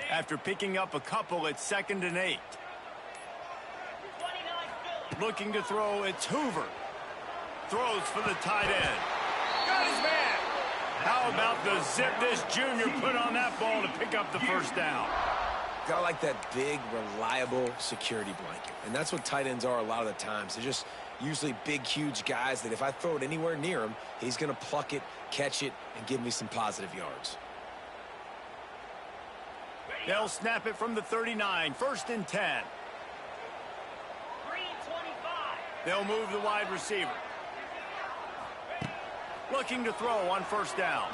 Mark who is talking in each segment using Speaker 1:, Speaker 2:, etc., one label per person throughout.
Speaker 1: After picking up a couple, it's 2nd and 8. Looking to throw, it's Hoover. Throws for the tight end. Got his man. How about the zip this junior put on that ball to pick up the first down?
Speaker 2: Got like that big, reliable security blanket. And that's what tight ends are a lot of the times. They're just usually big, huge guys that if I throw it anywhere near him, he's going to pluck it, catch it, and give me some positive yards.
Speaker 1: They'll snap it from the 39, 1st and 10. They'll move the wide receiver. Looking to throw on 1st down.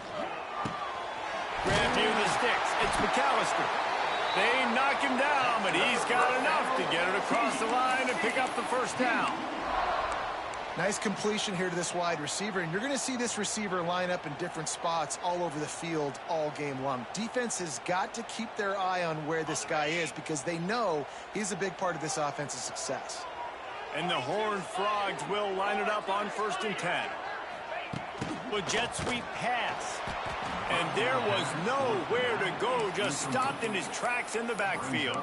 Speaker 1: Grab near the sticks. It's McAllister. They knock him down, but he's got enough to get it across the line and pick up the 1st down.
Speaker 3: Nice completion here to this wide receiver, and you're going to see this receiver line up in different spots all over the field all game long. Defense has got to keep their eye on where this guy is because they know he's a big part of this offense's success.
Speaker 1: And the Horned Frogs will line it up on 1st and 10. A jet sweep pass. And there was nowhere to go, just stopped in his tracks in the backfield.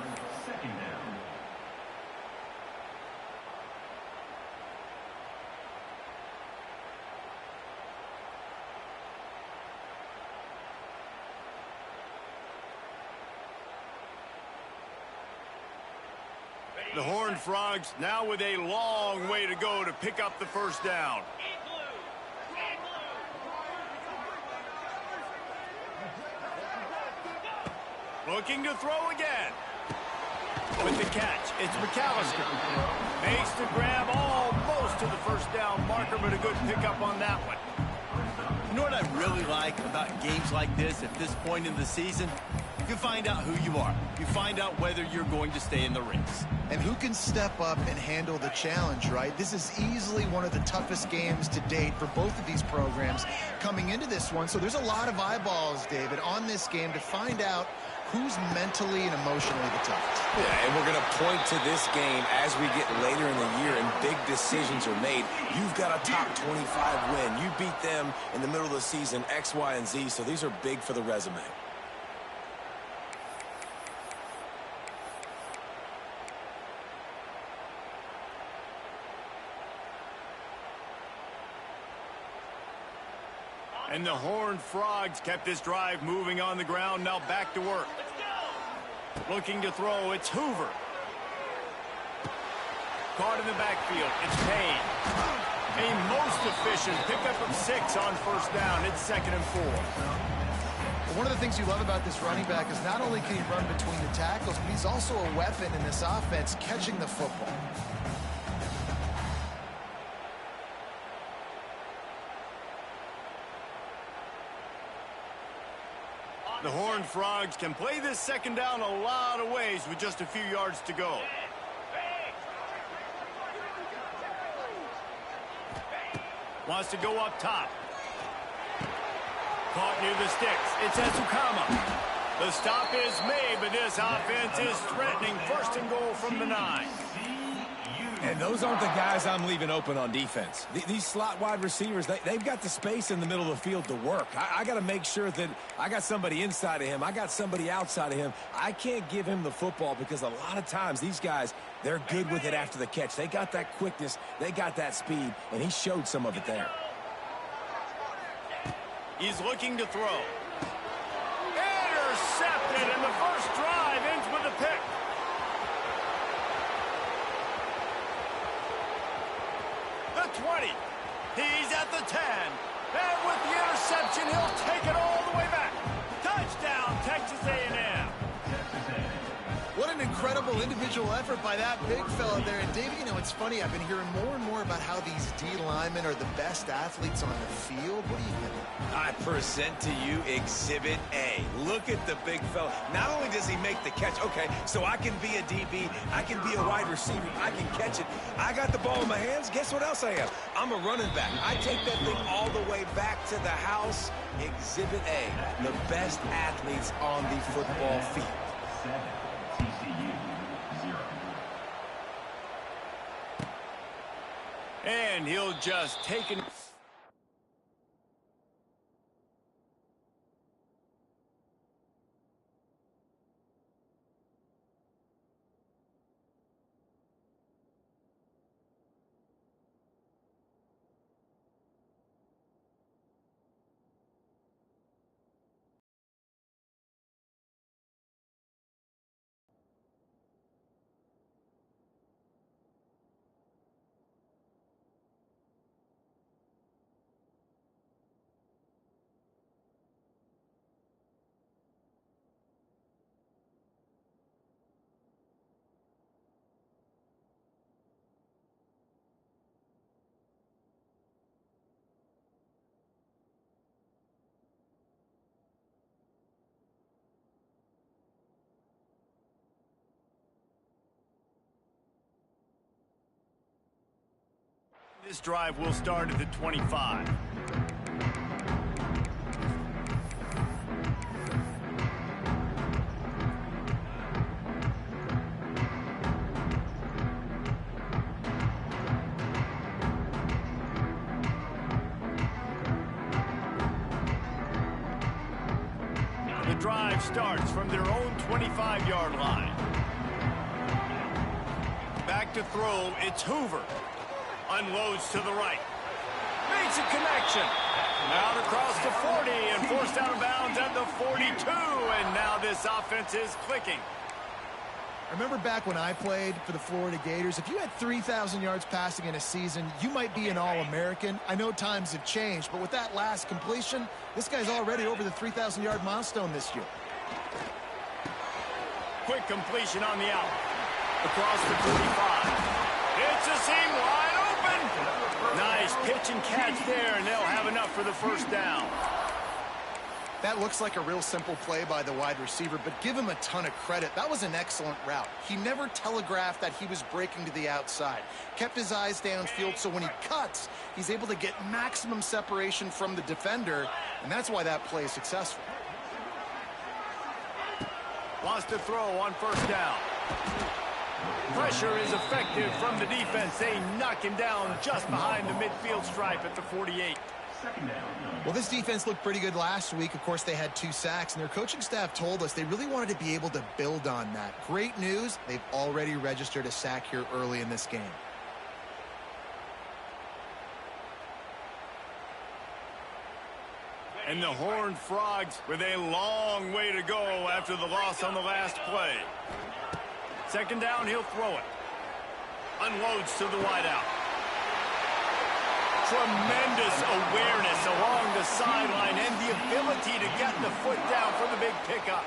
Speaker 1: The Horned Frogs now with a long way to go to pick up the 1st down. Looking to throw again. With the catch, it's McAllister. Makes the grab almost to the 1st down marker, but a good pickup on that one.
Speaker 4: You know what I really like about games like this at this point in the season? You find out who you are. You find out whether you're going to stay in the race.
Speaker 3: And who can step up and handle the challenge, right? This is easily one of the toughest games to date for both of these programs coming into this one. So there's a lot of eyeballs, David, on this game to find out who's mentally and emotionally the toughest.
Speaker 2: Yeah, and we're going to point to this game as we get later in the year and big decisions are made. You've got a top 25 win. You beat them in the middle of the season, X, Y, and Z, so these are big for the resume.
Speaker 1: And the Horned Frogs kept this drive moving on the ground. Now back to work. Looking to throw, it's Hoover. Caught in the backfield, it's Payne. A most efficient pickup of 6 on 1st down. It's 2nd and 4.
Speaker 3: Well, one of the things you love about this running back is not only can he run between the tackles, but he's also a weapon in this offense catching the football.
Speaker 1: The Horned Frogs can play this 2nd down a lot of ways with just a few yards to go. Wants to go up top. Caught near the sticks. It's Ezukama. The stop is made, but this offense is threatening 1st and goal from the 9.
Speaker 2: And those aren't the guys I'm leaving open on defense. These slot wide receivers, they've got the space in the middle of the field to work. I got to make sure that I got somebody inside of him. I got somebody outside of him. I can't give him the football because a lot of times these guys, they're good with it after the catch. They got that quickness. They got that speed, and he showed some of it there.
Speaker 1: He's looking to throw. Intercepted, and the first drive ends with a pick. The 20. He's at the 10. And with the interception, he'll take it all the way back. Touchdown, Texas A&M.
Speaker 3: What an incredible individual effort by that big fella there. And, Dave, you know, it's funny. I've been hearing more and more about how these D linemen are the best athletes on the field. What do you think?
Speaker 2: I present to you Exhibit A. Look at the big fella. Not only does he make the catch, okay, so I can be a DB, I can be a wide receiver, I can catch it. I got the ball in my hands. Guess what else I am? I'm a running back. I take that thing all the way back to the house. Exhibit A, the best athletes on the football field.
Speaker 5: 7, TCU 0.
Speaker 1: And he'll just take it. This drive will start at the 25. The drive starts from their own 25-yard line. Back to throw, it's Hoover. Unloads to the right. Makes a connection. Out across the 40 and forced out of bounds at the 42. And now this offense is clicking.
Speaker 3: I remember back when I played for the Florida Gators, if you had 3,000 yards passing in a season, you might be an All-American. I know times have changed, but with that last completion, this guy's already over the 3,000-yard milestone this year.
Speaker 1: Quick completion on the out. Across the 45. It's a seam wide open. Nice pitch and catch there, and they'll have enough for the first down.
Speaker 3: That looks like a real simple play by the wide receiver, but give him a ton of credit. That was an excellent route. He never telegraphed that he was breaking to the outside. Kept his eyes downfield, so when he cuts, he's able to get maximum separation from the defender, and that's why that play is successful.
Speaker 1: Wants to throw on first down. Pressure is effective from the defense. They knock him down just behind the midfield stripe at the 48.
Speaker 3: Well, this defense looked pretty good last week. Of course, they had 2 sacks, and their coaching staff told us they really wanted to be able to build on that. Great news, they've already registered a sack here early in this game.
Speaker 1: And the Horned Frogs with a long way to go after the loss on the last play. Second down, he'll throw it. Unloads to the wideout. Tremendous awareness along the sideline and the ability to get the foot down for the big pickup.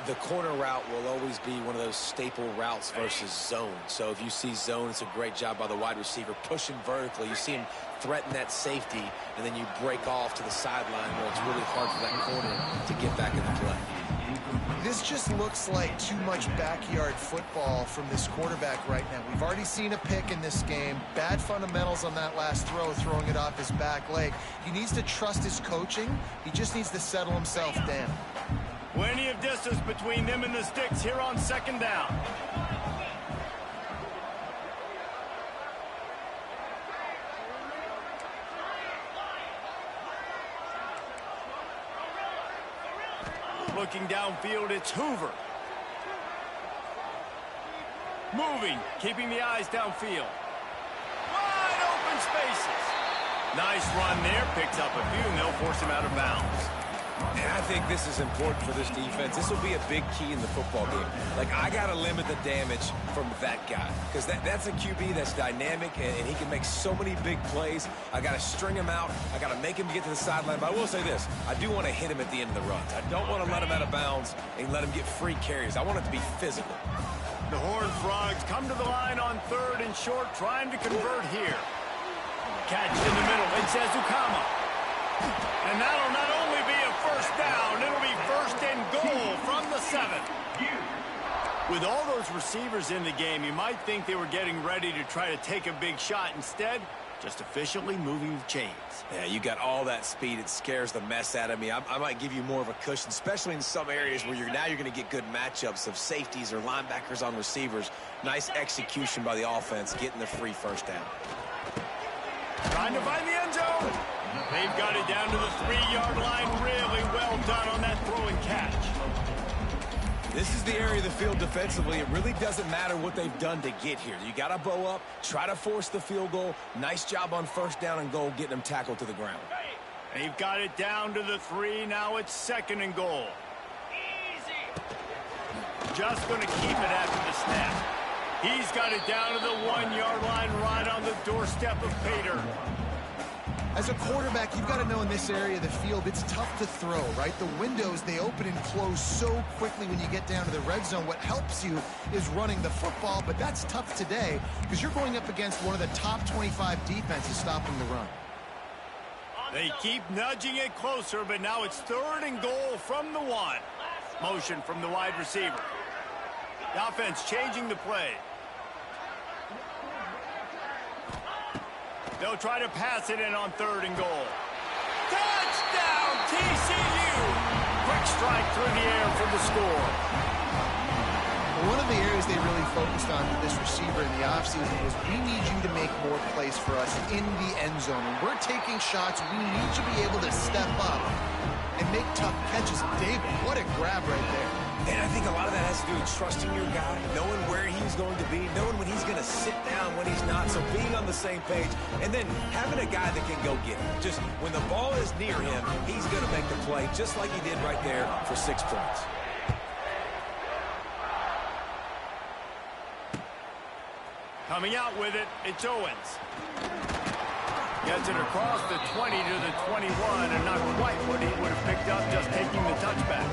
Speaker 2: The corner route will always be one of those staple routes versus zone. So if you see zone, it's a great job by the wide receiver pushing vertically. You see him threaten that safety, and then you break off to the sideline where it's really hard for that corner to get back in the play.
Speaker 3: This just looks like too much backyard football from this quarterback right now. We've already seen a pick in this game. Bad fundamentals on that last throw, throwing it off his back leg. He needs to trust his coaching. He just needs to settle himself down.
Speaker 1: Plenty of distance between them and the sticks here on second down. Looking downfield, it's Hoover. Moving, keeping the eyes downfield. Wide open spaces. Nice run there, picks up a few, and they'll force him out of bounds.
Speaker 2: And I think this is important for this defense. This will be a big key in the football game. Like, I got to limit the damage from that guy because that's a QB that's dynamic, and he can make so many big plays. I got to string him out. I got to make him get to the sideline. But I will say this. I do want to hit him at the end of the runs. I don't want to let him out of bounds and let him get free carries. I want it to be physical.
Speaker 1: The Horned Frogs come to the line on third and short, trying to convert here. Catch in the middle. It's Ezukama. And that'll not only be a first down, it'll be first and goal from the 7. With all those receivers in the game, you might think they were getting ready to try to take a big shot. Instead, just efficiently moving the chains.
Speaker 2: Yeah, you got all that speed. It scares the mess out of me. I might give you more of a cushion, especially in some areas where you're going to get good matchups of safeties or linebackers on receivers. Nice execution by the offense, getting the free first down.
Speaker 1: Trying to find the end zone. They've got it down to the 3-yard line. Really well done on that throw and catch.
Speaker 2: This is the area of the field defensively. It really doesn't matter what they've done to get here. You got to bow up, try to force the field goal. Nice job on first down and goal, getting them tackled to the ground.
Speaker 1: They've got it down to the 3. Now it's second and goal. Just going to keep it after the snap. He's got it down to the 1-yard line, right on the doorstep of Pater.
Speaker 3: As a quarterback, you've got to know in this area of the field, it's tough to throw, right? The windows, they open and close so quickly when you get down to the red zone. What helps you is running the football, but that's tough today because you're going up against one of the top 25 defenses stopping the run.
Speaker 1: They keep nudging it closer, but now it's third and goal from the 1. Motion from the wide receiver. The offense changing the play. They'll try to pass it in on 3rd and goal. Touchdown, TCU! Quick strike through the air for the score.
Speaker 3: One of the areas they really focused on with this receiver in the offseason was we need you to make more plays for us in the end zone. When we're taking shots, we need you to be able to step up and make tough catches. David, what a grab right there.
Speaker 2: And I think a lot of that has to do with trusting your guy, knowing where he's going to be, knowing when he's going to sit down, when he's not, so being on the same page, and then having a guy that can go get it. Just when the ball is near him, he's going to make the play, just like he did right there for 6 points.
Speaker 1: Coming out with it, it's Owens. Gets it across the 20 to the 21, and not quite what he would have picked up just taking the touchback.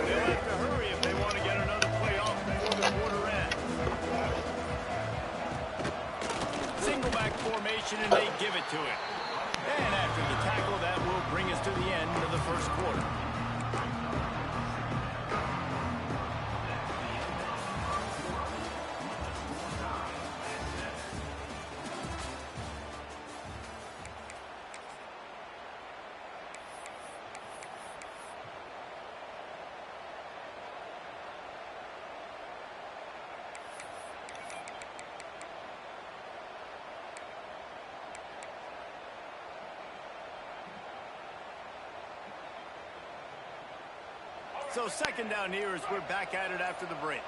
Speaker 1: They'll have to hurry if they want to get another play off before the quarter ends. Single back formation, and they give it to him. And after the tackle, that will bring us to the end of the first quarter. So 2nd down here as we're back at it after the break.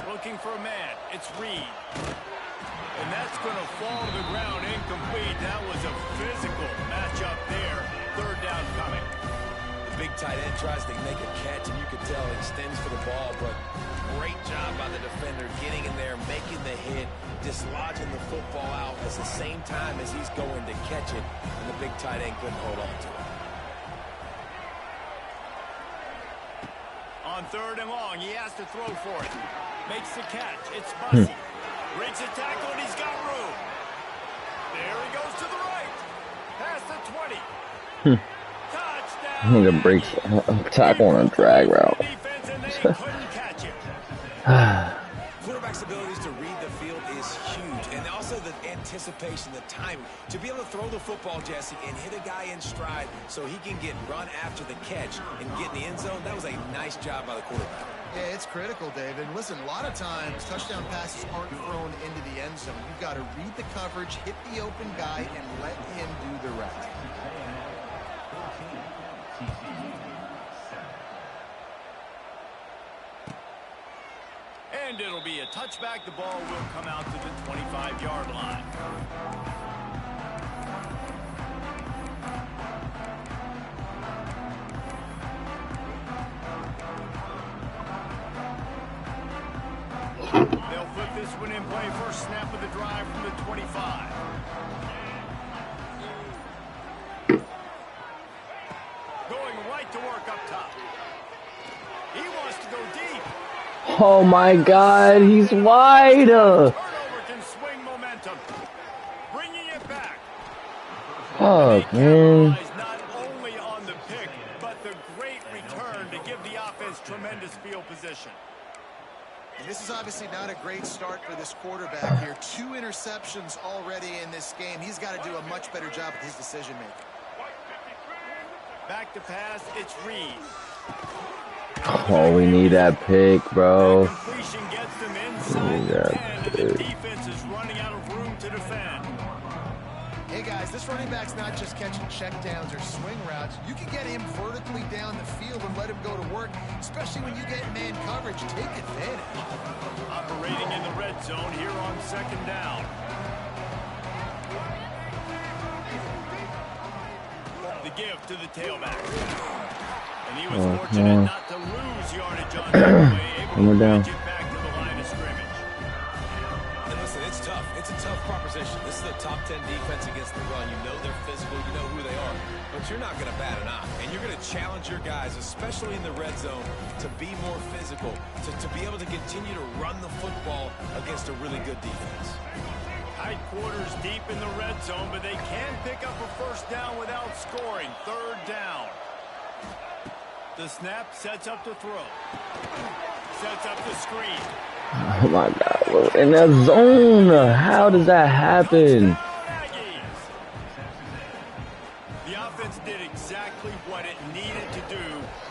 Speaker 1: Looking for a man. It's Reed. And that's going to fall to the ground incomplete. That was a physical matchup there. 3rd down coming.
Speaker 2: The big tight end tries to make a catch, and you can tell he extends for the ball, but great job by the defender getting in there, making the hit, dislodging the football out at the same time as he's going to catch it, and the big tight end couldn't hold on to it.
Speaker 1: On 3rd and long, he has to throw for it. Makes the catch. It's Bussey. Breaks a tackle, and he's got room. There he goes to the right. Past the 20. Touchdown.
Speaker 6: I'm gonna break a tackle on a drag route.
Speaker 1: Defense, and they couldn't catch it.
Speaker 2: Quarterback's abilities to read the field is huge, and also the anticipation, the timing. To be able to throw the football, Jesse, and hit a guy in stride so he can get run after the catch and get in the end zone, that was a nice job by the quarterback.
Speaker 3: Yeah, it's critical, Dave. And listen, a lot of times touchdown passes aren't thrown into the end zone. You've got to read the coverage, hit the open guy, and let him do the rest.
Speaker 1: And it'll be a touchback. The ball will come out to the 25-yard line. They'll put this one in play. First snap of the drive from the 25. Going right to work up top. He wants to go deep.
Speaker 6: Oh my God, he's wide.
Speaker 1: Turnover can swing momentum. Bringing it back.
Speaker 6: Oh man.
Speaker 1: Not only on the pick, but the great return to give the offense tremendous field position.
Speaker 3: And this is obviously not a great start for this quarterback here. 2 interceptions already in this game. He's got to do a much better job with his decision-making.
Speaker 1: Back to pass, it's Reed.
Speaker 6: Oh, we need that pick, bro.
Speaker 1: That completion gets them inside the 10, and the defense is running out of room to defend.
Speaker 3: Hey guys, this running back's not just catching checkdowns or swing routes. You can get him vertically down the field and let him go to work, especially when you get man coverage. Take advantage.
Speaker 1: Operating in the red zone here on 2nd down. The give to the tailback. And he was fortunate not to lose yardage on that way, able to bridge it back to the line of scrimmage.
Speaker 2: And listen, it's tough. It's a tough proposition. position. This is a top 10 defense against the run. You know they're physical. You know who they are. But you're not going to bat an eye. And you're going to challenge your guys, especially in the red zone, to be more physical, to be able to continue to run the football against a really good defense.
Speaker 1: Tight quarters deep in the red zone, but they can pick up a first down without scoring. Third down. The snap sets up the throw. Sets up the screen.
Speaker 6: Oh my God, we're in that zone. How does that happen?
Speaker 1: The offense did exactly what it needed to do,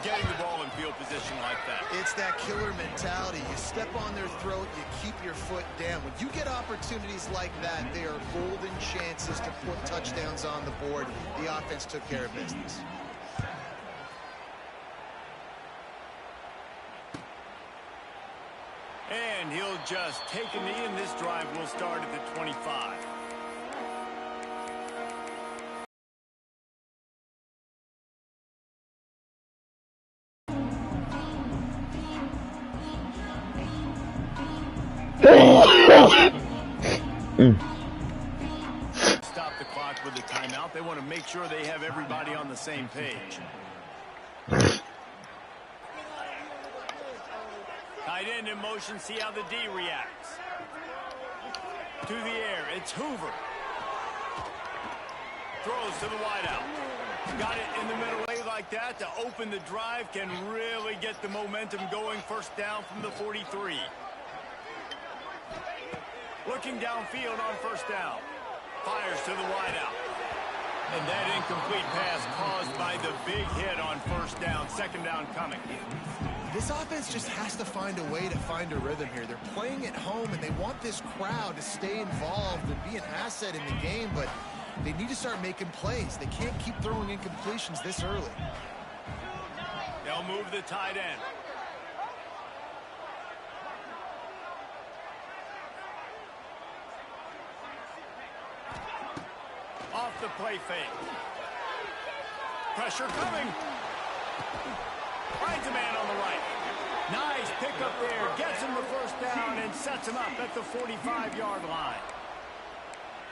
Speaker 1: getting the ball in field position like that.
Speaker 3: It's that killer mentality. You step on their throat, you keep your foot down. When you get opportunities like that, they are golden chances to put touchdowns on the board. The offense took care of business.
Speaker 1: And he'll just take a knee, and this drive will start at the 25. Stop the clock with the timeout. They want to make sure they have everybody on the same page. Tight end in motion, see how the D reacts. To the air, it's Hoover. Throws to the wideout. Got it in the middle way like that to open the drive, can really get the momentum going. First down from the 43. Looking downfield on first down. Fires to the wideout. And that incomplete pass caused by the big hit on first down. Second down coming.
Speaker 3: This offense just has to find a way to find a rhythm here. They're playing at home, and they want this crowd to stay involved and be an asset in the game, but they need to start making plays. They can't keep throwing incompletions this early.
Speaker 1: They'll move the tight end. Off the play fake. Pressure coming. Finds a man on the right. Nice pickup there. Gets him the first down and sets him up at the 45-yard line.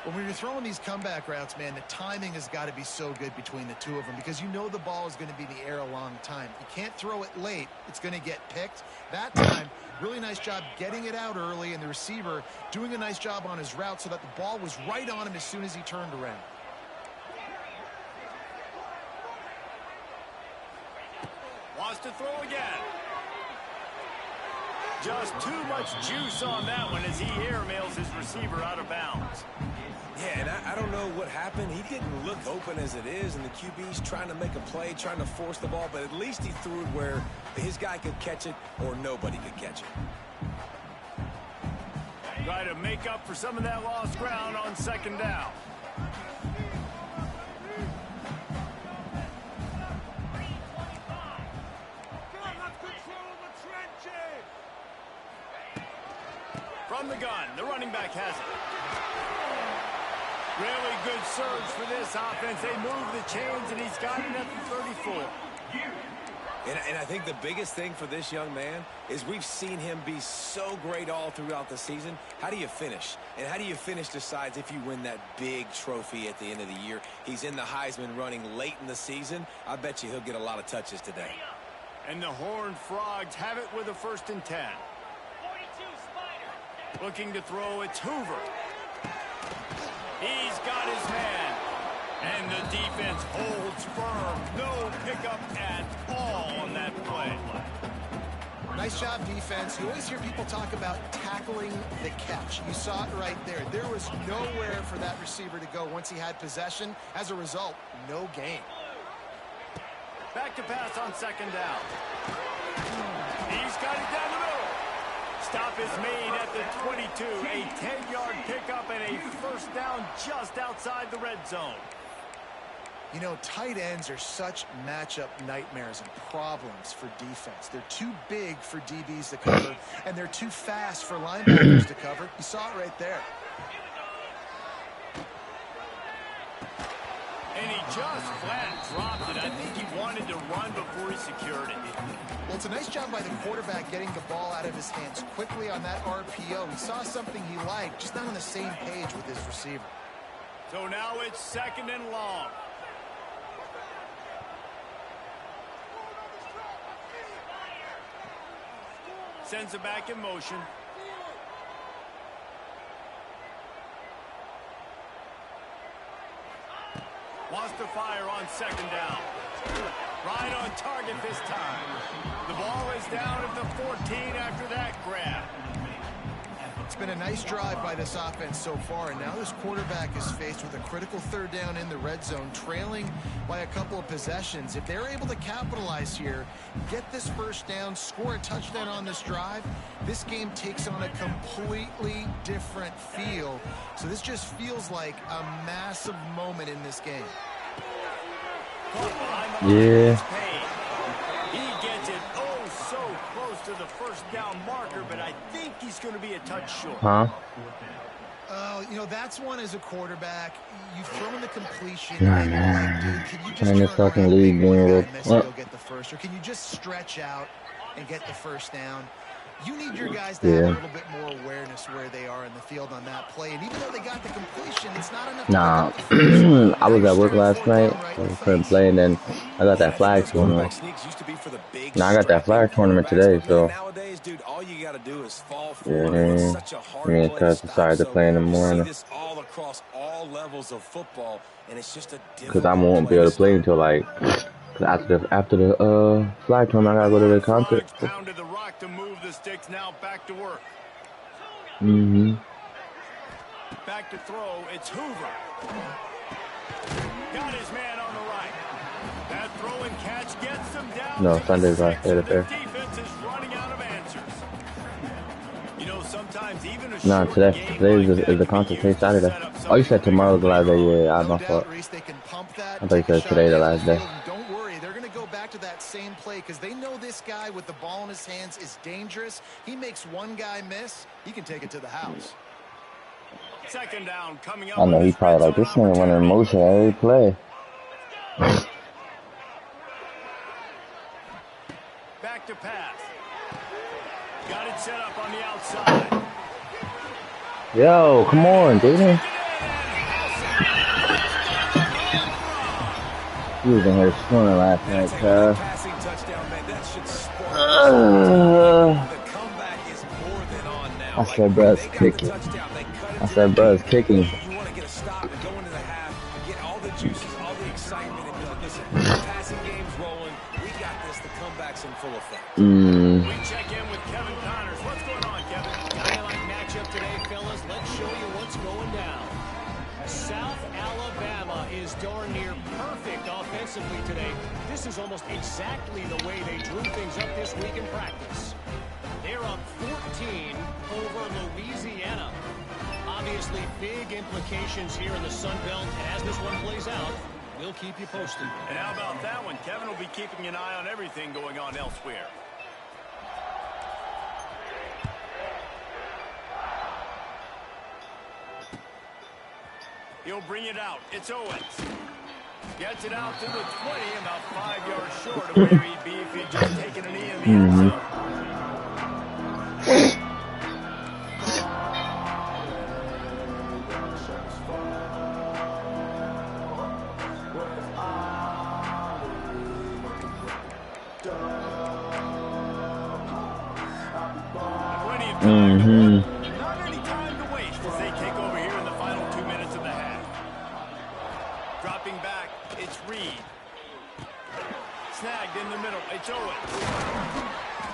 Speaker 3: When you're throwing these comeback routes, man, the timing has got to be so good between the two of them because you know the ball is going to be in the air a long time. You can't throw it late. It's going to get picked. That time, really nice job getting it out early, and the receiver doing a nice job on his route so that the ball was right on him as soon as he turned around.
Speaker 1: Wants to throw again. Just too much juice on that one as he airmails his receiver out of bounds.
Speaker 2: Yeah, and I don't know what happened. He didn't look open as it is, and the QB's trying to make a play, trying to force the ball, but at least he threw it where his guy could catch it or nobody could catch it.
Speaker 1: Try to make up for some of that lost ground on second down. From the gun, the running back has it. Really good surge for this offense. They move the chains, and he's got it at the 34.
Speaker 2: And I think the biggest thing for this young man is we've seen him be so great all throughout the season. How do you finish? And how do you finish decides if you win that big trophy at the end of the year. He's in the Heisman running late in the season. I bet you he'll get a lot of touches today.
Speaker 1: And the Horned Frogs have it with a 1st and 10. Looking to throw, it's Hoover. He's got his man. And the defense holds firm. No pickup at all on that play.
Speaker 3: Nice job, defense. You always hear people talk about tackling the catch. You saw it right there. There was nowhere for that receiver to go once he had possession. As a result, no gain.
Speaker 1: Back to pass on second down. He's got it down the middle. Stop is made at the 22. A 10-yard pickup and a first down just outside the red zone.
Speaker 3: You know, tight ends are such matchup nightmares and problems for defense. They're too big for DBs to cover, and they're too fast for linebackers to cover. You saw it right there.
Speaker 1: And he just flat dropped it. I think he wanted to run before he secured it.
Speaker 3: Well, it's a nice job by the quarterback getting the ball out of his hands quickly on that RPO. He saw something he liked, just not on the same page with his receiver.
Speaker 1: So now it's 2nd and long. Sends it back in motion. Wants to fire on 2nd down. Right on target this time. The ball is down at the 14 after that grab.
Speaker 3: It's been a nice drive by this offense so far, and now this quarterback is faced with a critical 3rd down in the red zone, trailing by a couple of possessions. If they're able to capitalize here, get this 1st down, score a touchdown on this drive, this game takes on a completely different feel. So this just feels like a massive moment in this game.
Speaker 6: Yeah.
Speaker 1: He gets it so close to the 1st down marker, but I think he's going to be a touch short.
Speaker 6: Huh?
Speaker 3: You know, that's one as a quarterback. You've thrown the completion.
Speaker 6: Nah,
Speaker 3: and you're
Speaker 6: man.
Speaker 3: like, dude, can you just
Speaker 6: Man, this
Speaker 3: turn
Speaker 6: fucking
Speaker 3: around
Speaker 6: league
Speaker 3: and
Speaker 6: being
Speaker 3: make one
Speaker 6: real.
Speaker 3: guy miss and go get the first? Or can you just stretch out and get the 1st down? You need your guys to have a little bit more awareness where they are in the field on that play. And even though they got the completion, it's not enough.
Speaker 6: Nah, I was at work last night. I couldn't play, and then I got that flag tournament. Now I got that flag tournament today, so yeah, me and Cuz decided to play in the morning because I won't be able to play until like after the flag tournament. I gotta go to the concert.
Speaker 1: Pounded the rock to move the sticks. Now back to work. Back to throw. It's Hoover. Got his man on the right. That throw and catch gets them down.
Speaker 6: No, Sunday's right there.
Speaker 1: Defense is running out of answers. You know, sometimes even a
Speaker 6: Nah, today is the concert. Today Saturday. Oh, you said tomorrow's the last day. Yeah, I know. I thought you said today the last day.
Speaker 3: Don't worry, they're going to go back to that same play because they know this guy with the ball in his hands is dangerous. He makes one guy miss, he can take it to the house.
Speaker 1: 2nd down coming up.
Speaker 6: I know he probably like this nigga running in motion every play.
Speaker 1: Back to pass. Got it set up on the outside.
Speaker 6: Yo, come on, Jaden. He was in here swimming last night, cuz. I said, bruh's kicking. I said, bruh's kicking.
Speaker 2: You want to get a stop and go into the half, get all the juices, all the excitement, and be like, listen, the passing game's rolling. We got this. The comeback's in full effect.
Speaker 1: We check in with Kevin Connors. What's going on, Kevin?
Speaker 7: Dynamite matchup today, fellas. Let's show you what's going down. South Alabama is darn near perfect offensively today. This is almost exactly the way they drew things up this week in practice. They're up 14 over Louisiana. Obviously, big implications here in the Sun Belt. And as this one plays out, we'll keep you posted.
Speaker 1: And how about that one? Kevin will be keeping an eye on everything going on elsewhere. He'll bring it out. It's Owens. Gets it out to the 20, about 5 yards short of where he'd be if he'd just taken a knee in the end zone. Not any time to waste as they take over here in the final 2 minutes of the half. Dropping back, it's Reed. Snagged in the middle, it's Owens.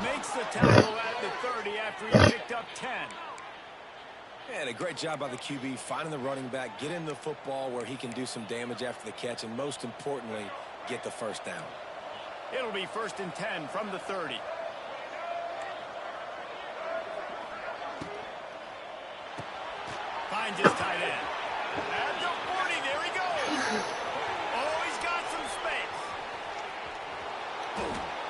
Speaker 1: Makes the tackle at the 30 after he picked up 10.
Speaker 2: And a great job by the QB finding the running back, get him the football where he can do some damage after the catch, and most importantly, get the 1st down.
Speaker 1: It'll be 1st and 10 from the 30. Finds his tight end. At the 40, there he goes. Oh, he's got some space.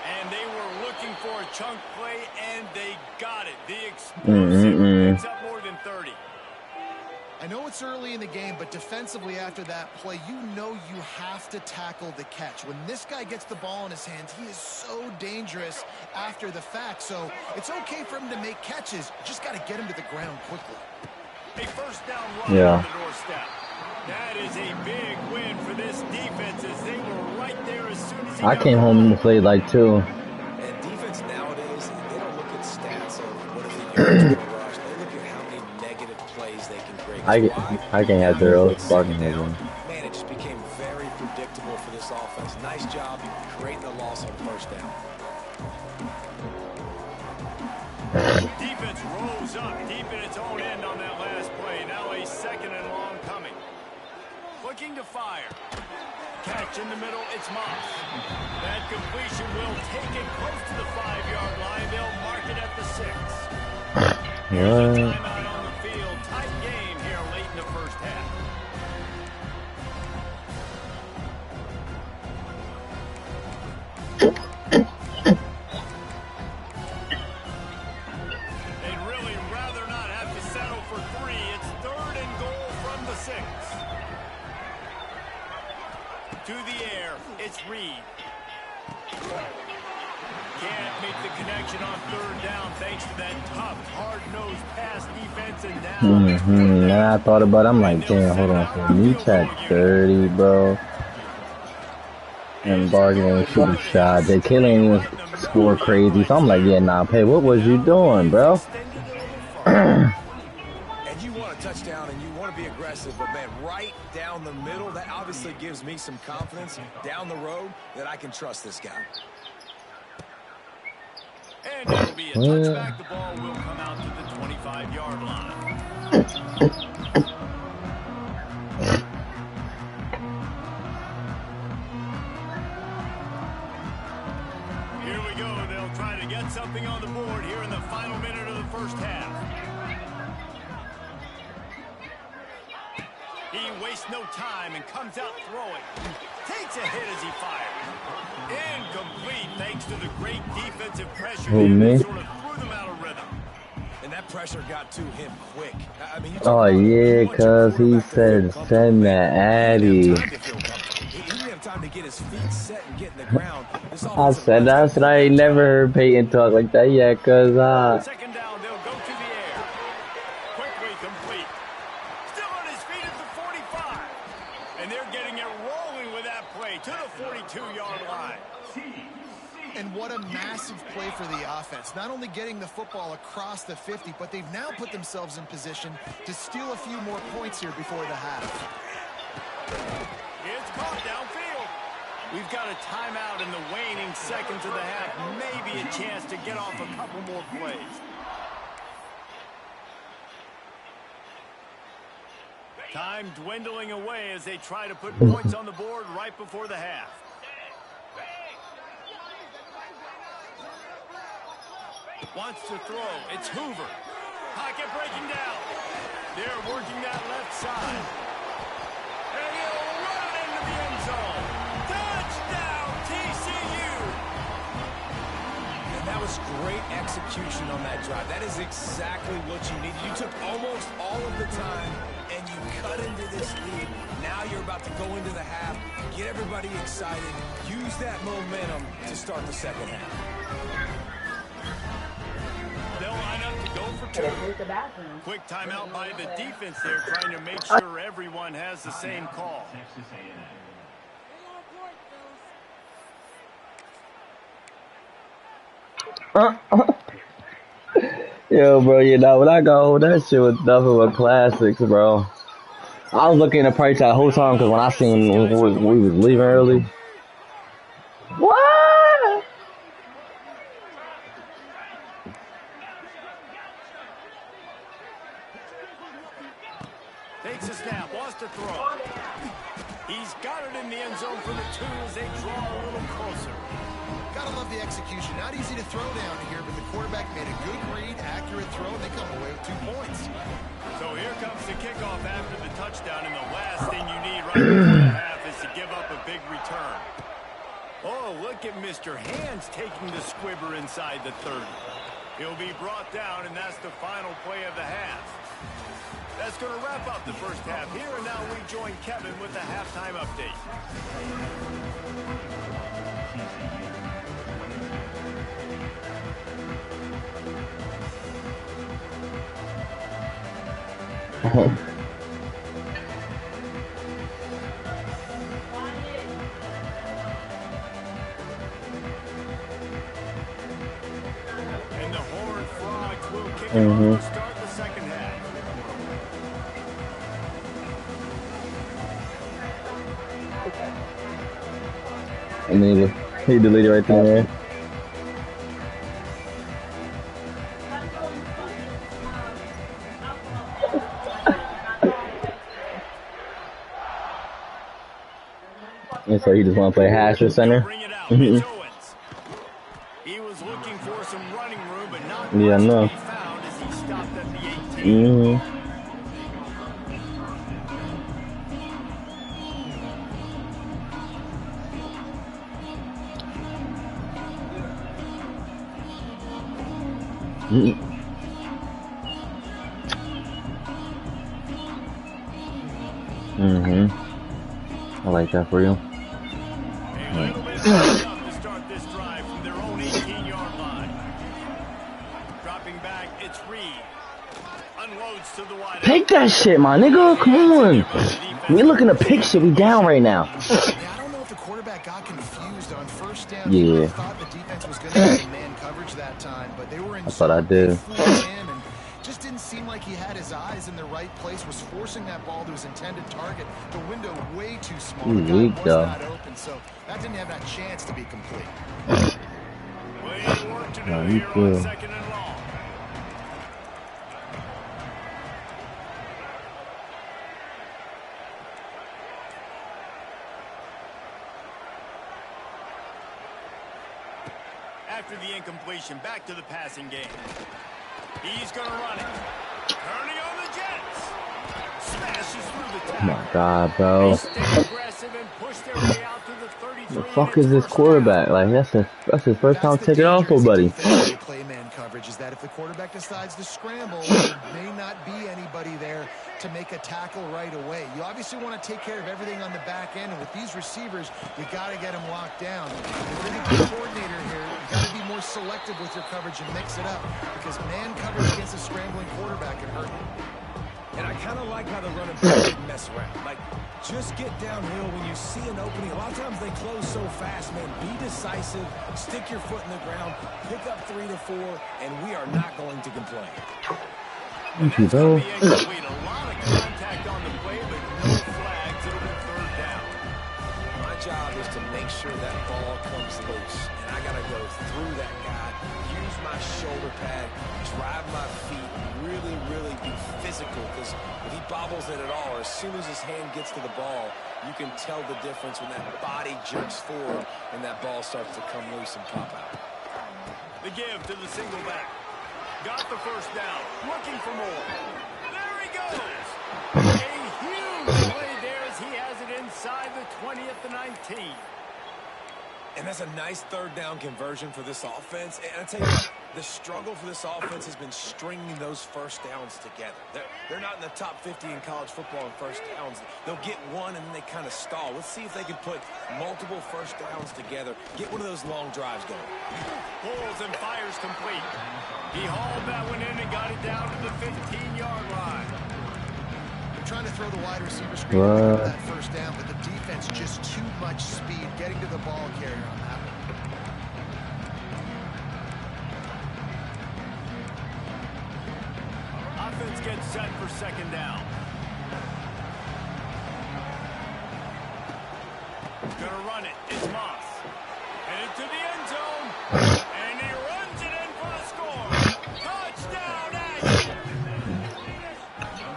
Speaker 1: And they were looking for a chunk play, and they got it. The explosive picks up more than 30.
Speaker 3: I know it's early in the game, but defensively after that play, you know you have to tackle the catch. When this guy gets the ball in his hands, he is so dangerous after the fact. So it's okay for him to make catches. You just got to get him to the ground quickly.
Speaker 1: A first down run on the doorstep. That is a big win for this defense as they were right there as soon as he
Speaker 6: I came home and played like 2.
Speaker 2: And defense nowadays, they don't look at stats of what if the yards per rush. They look at how many negative plays they can break.
Speaker 6: I can have their barking head one.
Speaker 2: Man, it just became very predictable for this offense. Nice job creating the loss on first down.
Speaker 1: Defense rose up deep in its own end on that last play. Now a second and long coming. Looking to fire. Catch in the middle, it's Moss. That completion will take it close to the 5-yard line. They'll mark it at the 6. Here's a timeout on the field. Tight game here late in the first half. They'd really rather not have to settle for 3. It's 3rd and goal from the 6. To the air, it's Reed. Can't make the connection on 3rd down thanks to that tough, hard-nosed pass defense. And now
Speaker 6: Now I thought about it. I'm like, damn, hold on. So me at 30, bro. And Bargain ain't shoot a shot. They killing even score crazy. So I'm like, yeah, nah, Pay, what was you doing, bro?
Speaker 2: And you want a touchdown and you want to be aggressive, but man, right down the middle, that obviously gives me some confidence down the road that I can trust this guy.
Speaker 1: And it'll be a touchback. The ball will come out to the 25-yard line. Here we go. They'll try to get something on the board here in the final minute of the first half. He wastes no time and comes out throwing. Takes a hit as he fires. Incomplete thanks to the great defensive pressure that sort of threw them out of rhythm.
Speaker 2: And that pressure got to him quick. I mean,
Speaker 6: Oh, yeah, because he said send that Addy.
Speaker 2: He didn't have time to get his feet set and get in the ground.
Speaker 6: I said I ain't never heard Peyton talk like that yet, because
Speaker 1: Second down, they'll go to the air. Quickly complete. Still on his feet at the 45. And they're getting it rolling with that play to the 42-yard line.
Speaker 3: And what a massive play for the offense. Not only getting the football across the 50, but they've now put themselves in position to steal a few more points here before the half.
Speaker 1: It's caught downfield. We've got a timeout in the waning seconds of the half. Maybe a chance to get off a couple more plays. Time dwindling away as they try to put points on the board right before the half. Wants to throw. It's Hoover. Pocket breaking down. They're working that left side. And he'll run into the end zone. Touchdown, TCU.
Speaker 2: And that was great execution on that drive. That is exactly what you needed. You took almost all of the time, and you cut into this lead. Now you're about to go into the half, get everybody excited, use that momentum to start the second half.
Speaker 1: They'll line up to go for 2. Quick timeout by the defense there, trying to make sure everyone has the same call.
Speaker 5: Texas A&M.
Speaker 6: yo, bro, you know, when I go home, that shit was nothing but classics, bro. I was looking at the price that whole time because when I seen we was leaving early. What?
Speaker 1: Takes a snap, wants to throw. He's got it in the end zone for the 2 as they draw a little closer.
Speaker 3: Gotta love the execution. Not easy to throw down here, but the quarterback made a good read, accurate throw, and they come away with 2 points.
Speaker 1: So here comes the kickoff after the touchdown, and the last thing you need right before the half is to give up a big return. Oh, look at Mr. Hands taking the squibber inside the 30. He'll be brought down, and that's the final play of the half. That's going to wrap up the first half here, and now we join Kevin with the halftime update. And the Horned Frogs will kick it off to start the second half.
Speaker 6: And then he deleted right there. And so he just want to play hash or center.
Speaker 1: He was looking for some running room, but not
Speaker 6: Yeah,
Speaker 1: much
Speaker 6: no.
Speaker 1: to be found as he stopped at the 18.
Speaker 6: I like that for you.
Speaker 1: A little bit enough to start this drive from their own 18-yard line. Dropping back, it's Reed. Unloads to the wide.
Speaker 6: Pick that shit, my nigga. Come on. We looking to pick shit. We down right now.
Speaker 3: Yeah, I don't know if the quarterback got confused on first down.
Speaker 6: Yeah.
Speaker 3: He thought the defense was going to get man coverage that time, but they were in.
Speaker 6: That's what I did.
Speaker 3: And just didn't seem like he had his eyes in the right place. Was forcing that ball to his intended target. The window way too small. The guy was not open, so that didn't have that chance to be complete.
Speaker 1: Plenty of work to do here on second and long. After the incompletion, back to the passing game. He's going to run it. Turning on the Jets. Smashes through the tackle.
Speaker 6: Oh my God, bro.
Speaker 1: They stay aggressive and push their way out to the 33.
Speaker 6: The fuck is this quarterback? Like that's his first time taking off, oh buddy.
Speaker 3: Play man coverage is that if the quarterback decides to scramble, there may not be anybody there to make a tackle right away. You obviously want to take care of everything on the back end, and with these receivers, you got to get them locked down. If you're the coordinator here, you got to be more selective with your coverage and mix it up, because man coverage against a scrambling quarterback can hurt you.
Speaker 2: And I kind of like how the running back didn't mess around. Like, just get downhill when you see an opening. A lot of times they close so fast, man. Be decisive, stick your foot in the ground, pick up 3 to 4, and we are not going to complain.
Speaker 6: Thank you, bro.
Speaker 1: A lot of contact on the play, but no flags. It'll be third down.
Speaker 2: My job is to make sure that ball comes loose, and I got to go through that guy, use my shoulder pad, drive my feet, really be physical, because if he bobbles it at all, or as soon as his hand gets to the ball, you can tell the difference when that body jerks forward and that ball starts to come loose and pop out.
Speaker 1: The give to the single back. Got the first down. Looking for more. There he goes. A huge play there as he has it inside the 20 at the 19.
Speaker 2: And that's a nice third down conversion for this offense. And I tell you what, the struggle for this offense has been stringing those first downs together. They're not in the top 50 in college football in first downs. They'll get one and then they kind of stall. Let's see if they can put multiple first downs together. Get one of those long drives going.
Speaker 1: Pulls and fires complete. He hauled that one in and got it down to the 15-yard line.
Speaker 3: They're trying to throw the wide receiver screen for that first down, but the defense just too much speed getting to the ball carrier on that one.
Speaker 1: Offense gets set for second down. Gonna run it. It's Moss. Headed to the end zone. And he runs it in for the score. Touchdown, Aggies!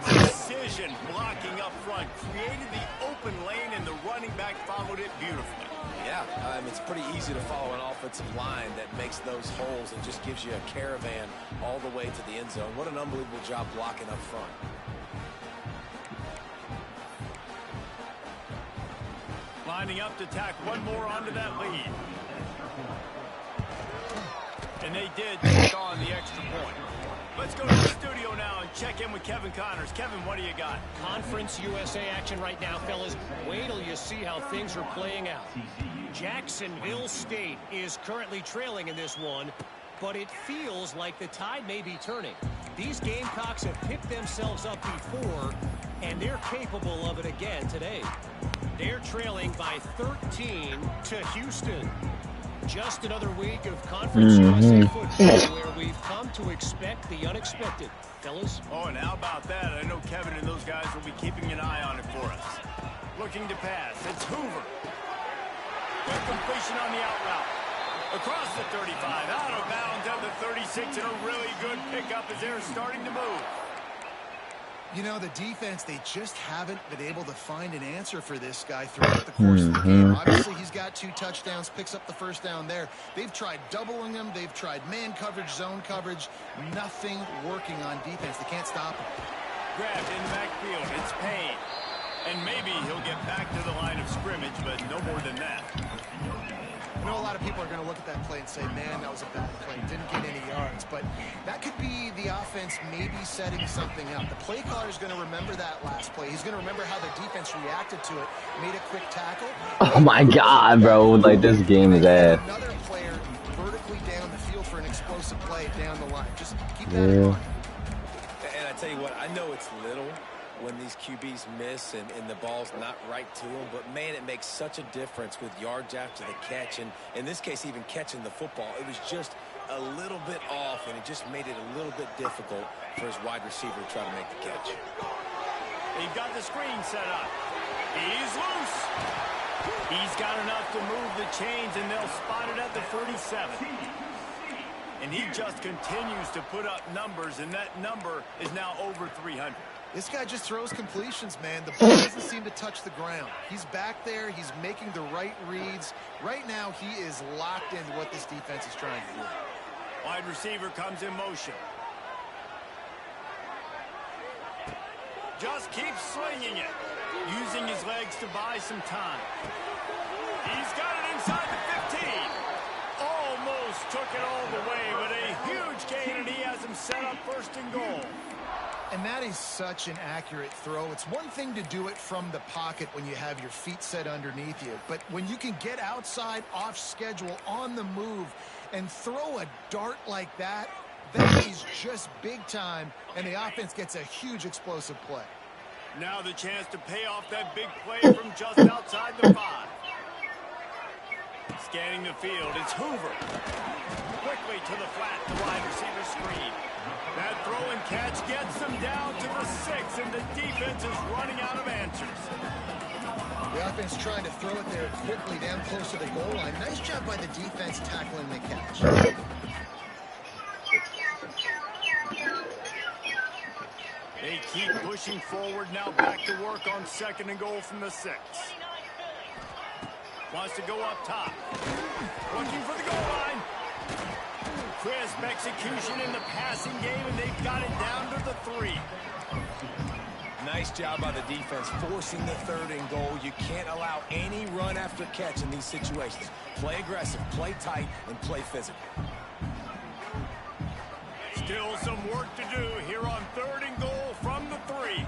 Speaker 1: Precision blocking up front. Created the open lane, and the running back followed it beautifully.
Speaker 2: Yeah, it's pretty easy to follow an offensive line that makes those holes and just gives you a caravan all the way to the end zone. What an unbelievable job blocking up front.
Speaker 1: Lining up to tack one more onto that lead. And they did take on the extra point. Let's go to the studio now and check in with Kevin Connors. Kevin, what do you got?
Speaker 7: Conference USA action right now, fellas. Wait till you see how things are playing out. Jacksonville State is currently trailing in this one, but it feels like the tide may be turning. These Gamecocks have picked themselves up before, and they're capable of it again today. They're trailing by 13 to Houston. Just another week of Conference USA football where we've come to expect the unexpected. Fellas?
Speaker 1: Oh, and how about that? I know Kevin and those guys will be keeping an eye on it for us. Looking to pass. It's Hoover. Good completion on the out route. Across the 35. Out of bounds at the 36. And a really good pickup as they're starting to move.
Speaker 3: You know, the defense, they just haven't been able to find an answer for this guy throughout the course of the game. Obviously, he's got 2 touchdowns, picks up the first down there. They've tried doubling him. They've tried man coverage, zone coverage. Nothing working on defense. They can't stop him.
Speaker 1: Grabbed in the backfield. It's Payne. And maybe he'll get back to the line of scrimmage, but no more than that.
Speaker 3: I know a lot of people are going to look at that play and say, man, that was a bad play. Didn't get any yards. But that could be the offense maybe setting something up. The play caller is going to remember that last play. He's going to remember how the defense reacted to it, made a quick tackle.
Speaker 6: Oh, my God, bro. Like, this game is ass.
Speaker 3: Another player vertically down the field for an explosive play down the line. Just keep that in mind.
Speaker 2: And I tell you what, I know it's little when these QBs miss and the ball's not right to them, but man, it makes such a difference with yards after the catch, and in this case even catching the football. It was just a little bit off, and it just made it a little bit difficult for his wide receiver to try to make the catch.
Speaker 1: They've got the screen set up. He's loose. He's got enough to move the chains, and they'll spot it at the 37. And he just continues to put up numbers, and that number is now over 300.
Speaker 3: This guy just throws completions, man. The ball doesn't seem to touch the ground. He's back there. He's making the right reads. Right now, he is locked into what this defense is trying to do.
Speaker 1: Wide receiver comes in motion. Just keeps swinging it. Using his legs to buy some time. He's got it inside the 15. Almost took it all the way, but a huge gain, and he has him set up first and goal.
Speaker 3: And that is such an accurate throw. It's one thing to do it from the pocket when you have your feet set underneath you, but when you can get outside, off schedule, on the move, and throw a dart like that, that is just big time, and the offense gets a huge explosive play.
Speaker 1: Now the chance to pay off that big play from just outside the 5. Scanning the field, it's Hoover. Quickly to the flat, the wide receiver screen. That throw and catch gets them down to the 6, and the defense is running out of answers.
Speaker 3: The offense trying to throw it there quickly down close to the goal line. Nice job by the defense tackling the catch.
Speaker 1: They keep pushing forward, now back to work on 2nd and goal from the 6. Wants to go up top. Looking for the goal line. Crisp execution in the passing game, and they've got it down to the 3.
Speaker 2: Nice job by the defense forcing the 3rd and goal. You can't allow any run after catch in these situations. Play aggressive, play tight, and play physical.
Speaker 1: Still some work to do here on 3rd and goal from the 3.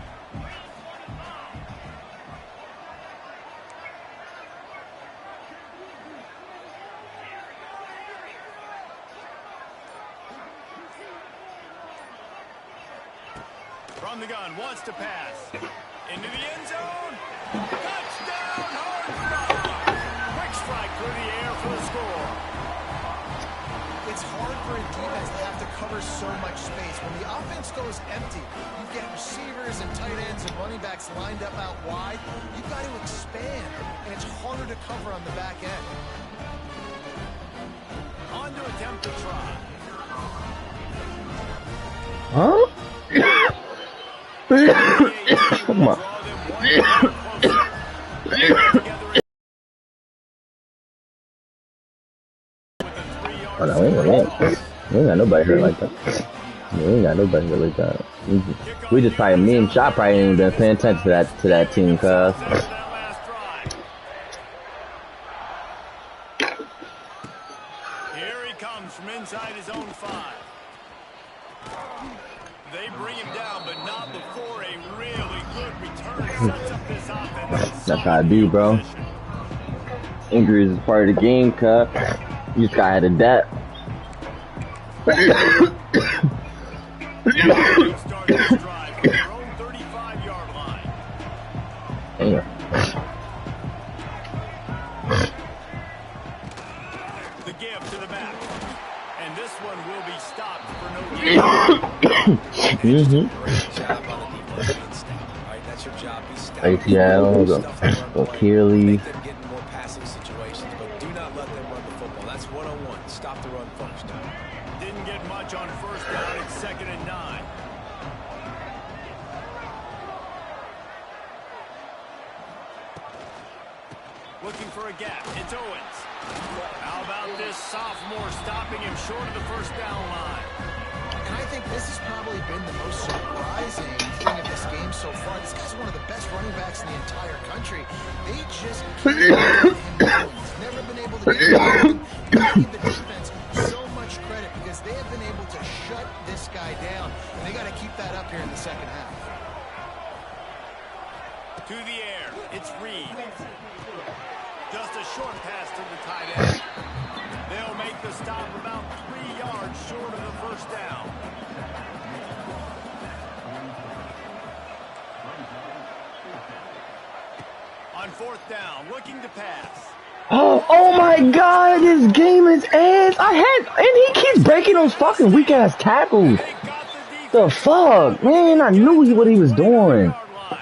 Speaker 1: From the gun, wants to pass. Into the end zone. Touchdown, hard front. Quick strike through the air for the score.
Speaker 3: It's hard for a defense to have to cover so much space. When the offense goes empty, you get receivers and tight ends and running backs lined up out wide. You've got to expand, and it's harder to cover on the back end.
Speaker 1: On to attempt to try.
Speaker 6: Huh? Come on. Oh, no, we ain't got nobody hurt like that. We ain't got nobody hurt like that. We just probably, me and Shot probably ain't been paying attention to that team, cuz.
Speaker 1: Here he comes from inside his own 5.
Speaker 6: That's how I be, bro. Injuries is part of the game, cut. You just gotta adapt.
Speaker 1: Start this drive from their own 35-yard line.
Speaker 6: Damn.
Speaker 1: The give to the back. And this one will be stopped for no gain.
Speaker 2: Great job on the defense being stout. All right, that's your job. Be stout.
Speaker 6: ATL, go Kearley.
Speaker 2: Make them get in more passing situations, but do not let them run the football. That's one-on-one. Stop the run first.
Speaker 1: Didn't get much on first down. It's 2nd and 9. Looking for a gap. It's Owens. How about this sophomore stopping him short of the first down line?
Speaker 3: And I think this has probably been the most surprising thing of this game so far. This guy's one of the best running backs in the entire country. They just can't get him going. He's never been able to get him. I give the defense so much credit because they have been able to shut this guy down. And they got to keep that up here in the second half.
Speaker 1: To the air. It's Reed. Just a short pass to the tight end. They'll make the stop about 3 yards short of the first down. On 4th down, looking to pass.
Speaker 6: Oh my God, this game is ass. And he keeps breaking those fucking weak ass tackles. The fuck, man, I knew what he was doing.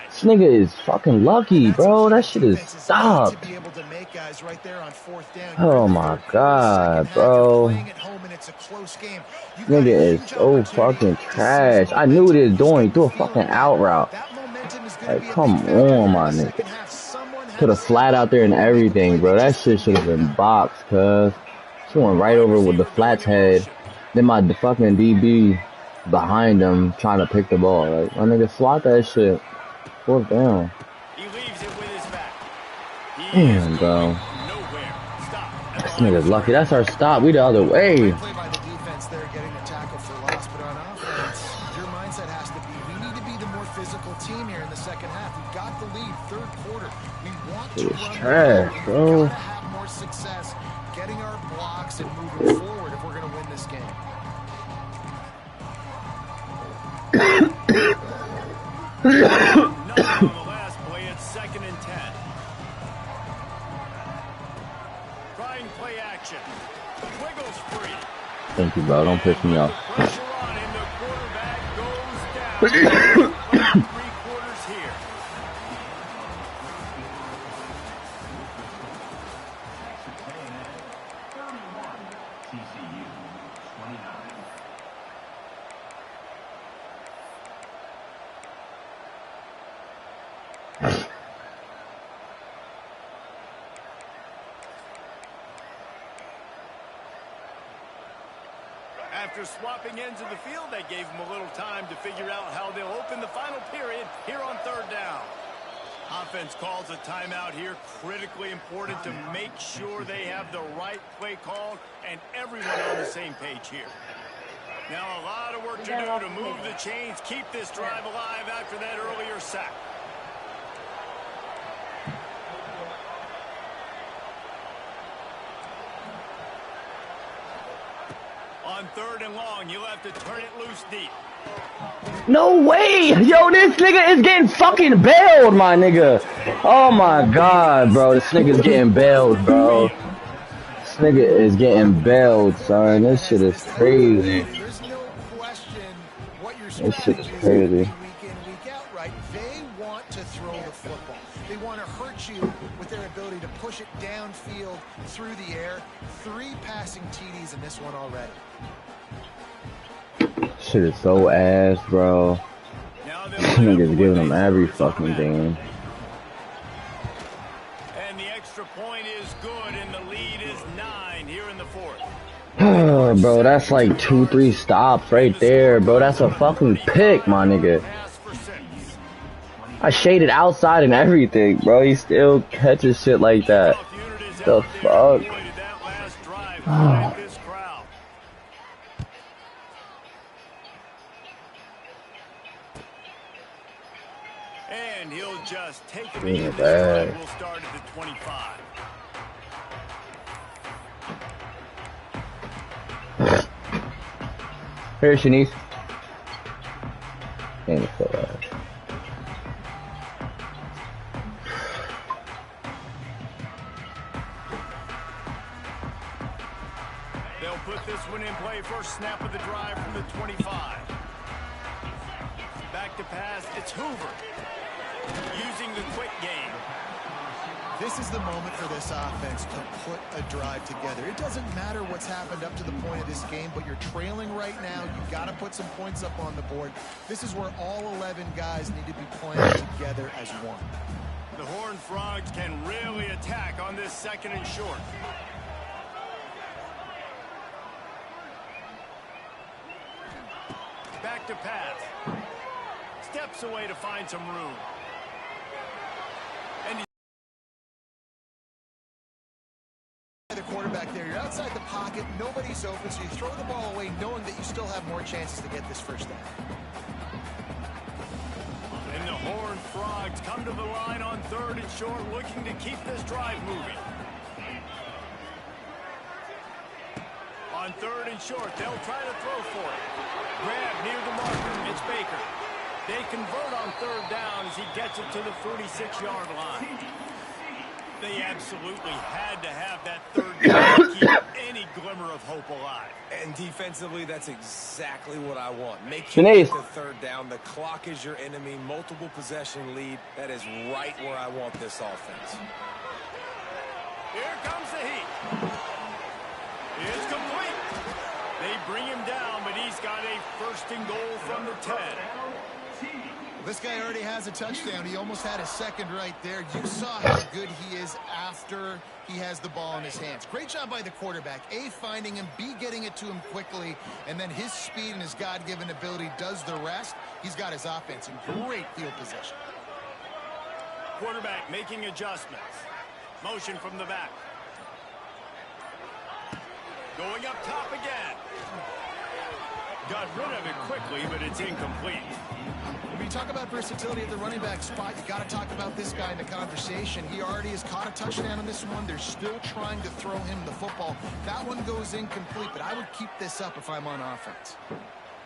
Speaker 6: This nigga is fucking lucky, bro. That shit is stopped. Oh my God, bro. Nigga is so fucking trash. I knew what he was doing. He threw a fucking out route. Like, come on, my nigga. Put a flat out there and everything, bro. That shit should have been boxed, cuz. She went right over with the flat's head. Then my fucking DB behind him trying to pick the ball. Like, my nigga, slot that shit. 4th down.
Speaker 1: He leaves it with his back.
Speaker 6: Damn, bro. This nigga's lucky. That's our stop. We the other way.
Speaker 3: Play by the defense there, getting the tackle for loss. But on offense, your mindset has to be, we need to be the more physical team here in the second half. We've got the lead, 3rd quarter. We want to
Speaker 6: It's
Speaker 3: run
Speaker 6: trash,
Speaker 3: the ball.
Speaker 6: bro.
Speaker 3: We've got to have more success getting our blocks and moving forward if we're going to win this game.
Speaker 1: Nothing on the last play. It's 2nd and 10. Trying play action. Wiggles free.
Speaker 6: Thank you, bro. Don't piss me off.
Speaker 1: Pressure on him. The quarterback goes down. 3/4 here.
Speaker 5: TCU 29.
Speaker 1: After swapping ends of the field, that gave them a little time to figure out how they'll open the final period here on 3rd down. Offense calls a timeout here. Critically important to make sure they have the right play call and everyone on the same page here. Now a lot of work to do to move the chains, keep this drive alive after that earlier sack. On 3rd and long, you'll have to turn it loose deep.
Speaker 6: No way! Yo, this nigga is getting fucking bailed, my nigga. Oh my God, bro. This nigga's getting bailed, bro. This nigga is getting bailed, son. This shit is crazy.
Speaker 3: There's no question what your
Speaker 6: This shit is
Speaker 3: strategy is
Speaker 6: crazy.
Speaker 3: week in, week out, right? They want to throw the football. They want to hurt you with their ability to push it downfield through the air. 3 passing TDs in this one already.
Speaker 6: Shit is so ass, bro.
Speaker 1: Now
Speaker 6: This nigga's giving them every fucking game.
Speaker 1: And the extra point is good, and the lead is 9 here in the 4th.
Speaker 6: Bro, that's like 2-3 stops right there, bro. That's a fucking pick, my nigga.
Speaker 1: Pass for 6.
Speaker 6: I shaded outside and everything, bro. He still catches shit like that. The fuck?
Speaker 1: This crowd. And he'll just take it
Speaker 6: Being
Speaker 1: this
Speaker 6: bad.
Speaker 1: drive will start at the 25.
Speaker 6: Here, Shanice. Ain't so bad.
Speaker 1: They'll put this one in play. First snap of the drive from the 25. Back to pass. It's Hoover using the quick game.
Speaker 3: This is the moment for this offense to put a drive together. It doesn't matter what's happened up to the point of this game, but you're trailing right now. You've got to put some points up on the board. This is where all 11 guys need to be playing together as one.
Speaker 1: The Horned Frogs can really attack on this second and short. Back to pass. Steps away to find some room. And
Speaker 3: the quarterback there, you're outside the pocket, nobody's open, so you throw the ball away knowing that you still have more chances to get this first down.
Speaker 1: And the Horned Frogs come to the line on third and short, looking to keep this drive moving. On third and short, they'll try to throw for it. Grab near the marker. It's Baker. They convert on third down as he gets it to the 46-yard line. They absolutely had to have that third down to keep any glimmer of hope alive.
Speaker 2: And defensively, that's exactly what I want. Make
Speaker 6: Shanice.
Speaker 2: it the third down. The clock is your enemy. Multiple possession lead. That is right where I want this offense.
Speaker 1: Here comes the heat. It's complete. They bring him down, but he's got a first and goal from the 10.
Speaker 3: This guy already has a touchdown. He almost had a second right there. You saw how good he is after he has the ball in his hands. Great job by the quarterback. A, finding him, B, getting it to him quickly, and then his speed and his God-given ability does the rest. He's got his offense in great field position.
Speaker 1: Quarterback making adjustments. Motion from the back. Going up top again. Got rid of it quickly, but it's incomplete.
Speaker 3: When you talk about versatility at the running back spot, you got to talk about this guy in the conversation. He already has caught a touchdown on this one. They're still trying to throw him the football. That one goes incomplete, but I would keep this up if I'm on offense.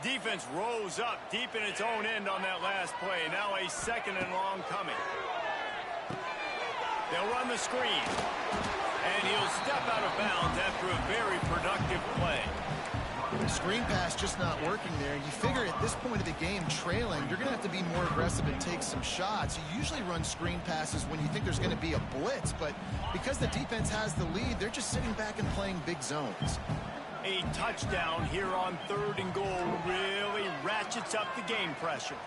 Speaker 1: Defense rose up deep in its own end on that last play. Now a second and long coming. They'll run the screen. And he'll step out of bounds after a very productive play.
Speaker 3: Screen pass just not working there. You figure at this point of the game, trailing, you're going to have to be more aggressive and take some shots. You usually run screen passes when you think there's going to be a blitz, but because the defense has the lead, they're just sitting back and playing big zones.
Speaker 1: A touchdown here on third and goal really ratchets up the game pressure.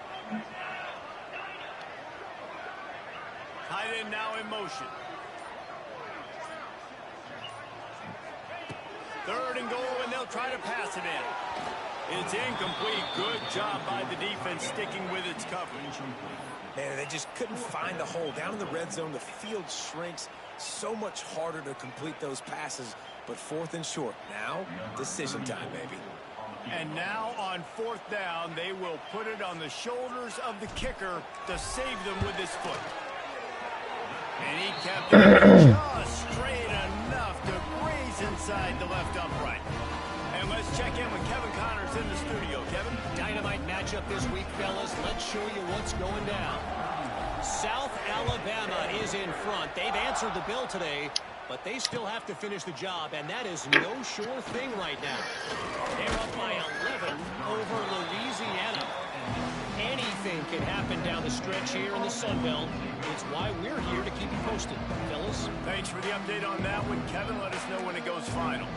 Speaker 1: Tight end now in motion. Third and goal, and they'll try to pass it in. It's incomplete. Good job by the defense sticking with its coverage.
Speaker 2: Man, they just couldn't find the hole. Down in the red zone, the field shrinks. So much harder to complete those passes. But fourth and short. Now, decision time, baby.
Speaker 1: And now on fourth down, they will put it on the shoulders of the kicker to save them with his foot. And he kept it just straight enough to graze inside the left upright. And let's check in with Kevin Connors in the studio. Kevin?
Speaker 7: Dynamite matchup this week, fellas. Let's show you what's going down. South Alabama is in front. They've answered the bell today, but they still have to finish the job, and that is no sure thing right now. They're up by 11 over Louisiana. Anything can happen down the stretch here in the Sun Belt. It's why we're here to keep you posted, fellas.
Speaker 1: Thanks for the update on that one, Kevin. Let us know when it goes final.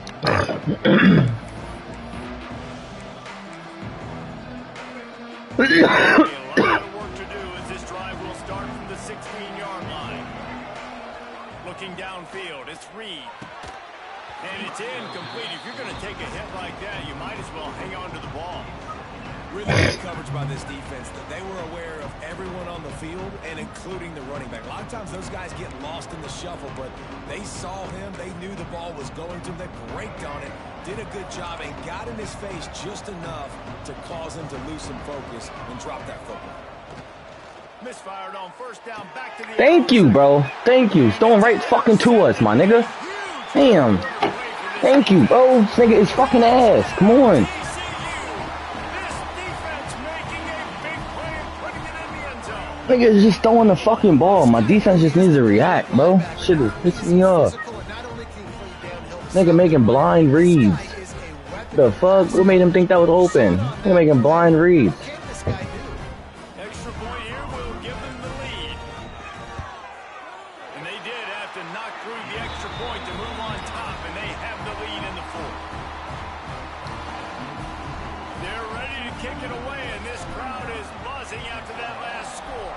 Speaker 1: A lot of work to do as this drive will start from the 16-yard line. Looking downfield, it's Reed. And it's incomplete. If you're going to take a hit like that, you might as well hang on to the ball.
Speaker 2: Really good coverage by this defense. They were aware of everyone on the field, and including the running back. A lot of times those guys get lost in the shuffle, but they saw him. They knew the ball was going to them. They braked on it, did a good job, and got in his face just enough to cause him to lose some focus and drop that football.
Speaker 1: Misfired on first down, back to the
Speaker 6: Thank you, bro. Thank you. It's throwing right fucking to us, my nigga. Damn. Thank you, bro. This nigga is fucking ass. Come on.
Speaker 1: TCU. This defense making a big play and putting it in the end zone.
Speaker 6: Nigga is just throwing the fucking ball. My defense just needs to react, bro. Shit is pissing me off. Nigga making blind reads. The fuck? What made him think that was open? Nigga making blind reads.
Speaker 1: Extra point here will give them the lead. And they did have to knock through the extra point to move on top, and they have the lead in the fourth. They're ready to kick it away, and this crowd is buzzing after that last score.